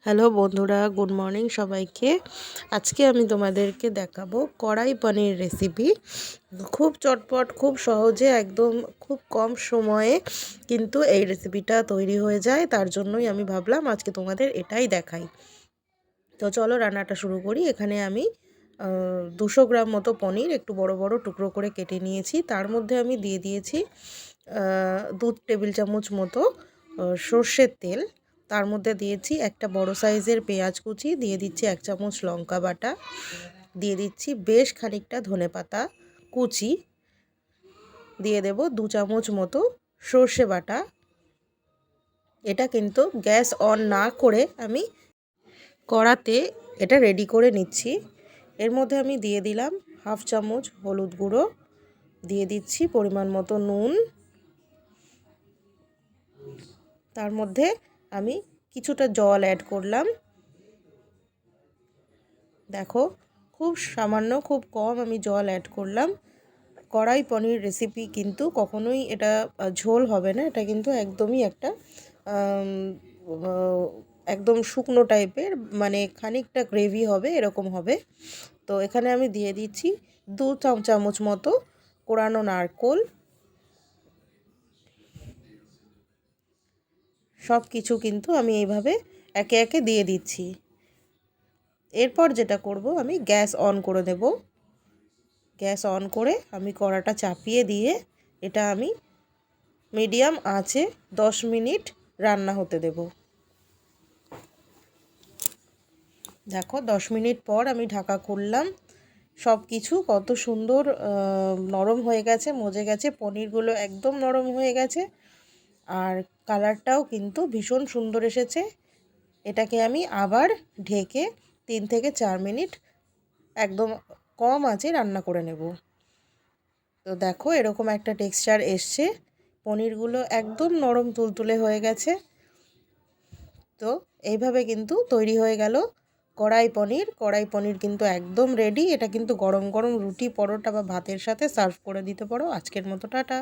Hello বন্ধুরা, good morning সবাইকে। আজকে আমি তোমাদেরকে দেখাবো কড়াই পনির রেসিপি। খুব চটপট, খুব সহজে, একদম খুব কম সময়ে কিন্তু এই রেসিপিটা তৈরি হয়ে যায়। তার জন্যই আমি ভাবলাম আজকে তোমাদের এটাই দেখাই। তো চলো রান্নাটা শুরু করি। এখানে আমি 200 গ্রাম মতো পনির একটু বড় বড় টুকরো করে কেটে নিয়েছি। তার মধ্যে আমি দিয়ে দিয়েছি 2 টেবিল চামচ মতো সর্ষের তেল। তার মধ্যে দিয়েছি একটা বড় সাইজের পেঁয়াজ কুচি, দিয়ে দিচ্ছি 1 চামচ লঙ্কা বাটা, দিয়ে দিচ্ছি বেশ খানিকটা ধনেপাতা কুচি, দিয়ে দেব 2 চামচ মতো সর্ষে বাটা। এটা কিন্তু গ্যাস অন না করে আমি কড়াতে এটা রেডি করে নিচ্ছি। এর মধ্যে আমি দিয়ে দিলাম 1/2 চামচ হলুদ গুঁড়ো, দিয়ে দিচ্ছি পরিমাণ মতো নুন। তার মধ্যে আমি কিছুটা জল অ্যাড করলাম। দেখো, খুব সামান্য, খুব কম আমি জল অ্যাড করলাম। কড়াই পনির রেসিপি কিন্তু কখনোই এটা ঝোল হবে না, এটা কিন্তু একদমই একটা একদম শুকনো টাইপের, মানে খানিকটা গ্রেভি হবে, এরকম হবে। তো এখানে আমি দিয়ে দিচ্ছি 2 চামচ মতো কোরানো নারকোল। সব কিছু কিন্তু আমি এইভাবে একে একে দিয়ে দিচ্ছি। এরপর যেটা করব, আমি গ্যাস অন করে দেব। গ্যাস অন করে আমি কড়াটা চাপিয়ে দিয়ে এটা আমি মিডিয়াম আঁচে 10 মিনিট রান্না হতে দেব। দেখো, 10 মিনিট পর আমি ঢাকা খুললাম। সব কিছু কত সুন্দর নরম হয়ে গেছে, মজে গেছে, পনিরগুলো একদম নরম হয়ে গেছে, আর কালারটাও কিন্তু ভীষণ সুন্দর এসেছে। এটাকে আমি আবার ঢেকে 3 থেকে 4 মিনিট একদম কম আঁচে রান্না করে নেব। তো দেখো, এরকম একটা টেক্সচার এসছে, পনিরগুলো একদম নরম তুলতুলে হয়ে গেছে। তো এইভাবে কিন্তু তৈরি হয়ে গেল কড়াই পনির। কড়াই পনির কিন্তু একদম রেডি। এটা কিন্তু গরম গরম রুটি, পরোটা বা ভাতের সাথে সার্ভ করে দিতে পারো। আজকের মতো টাটা।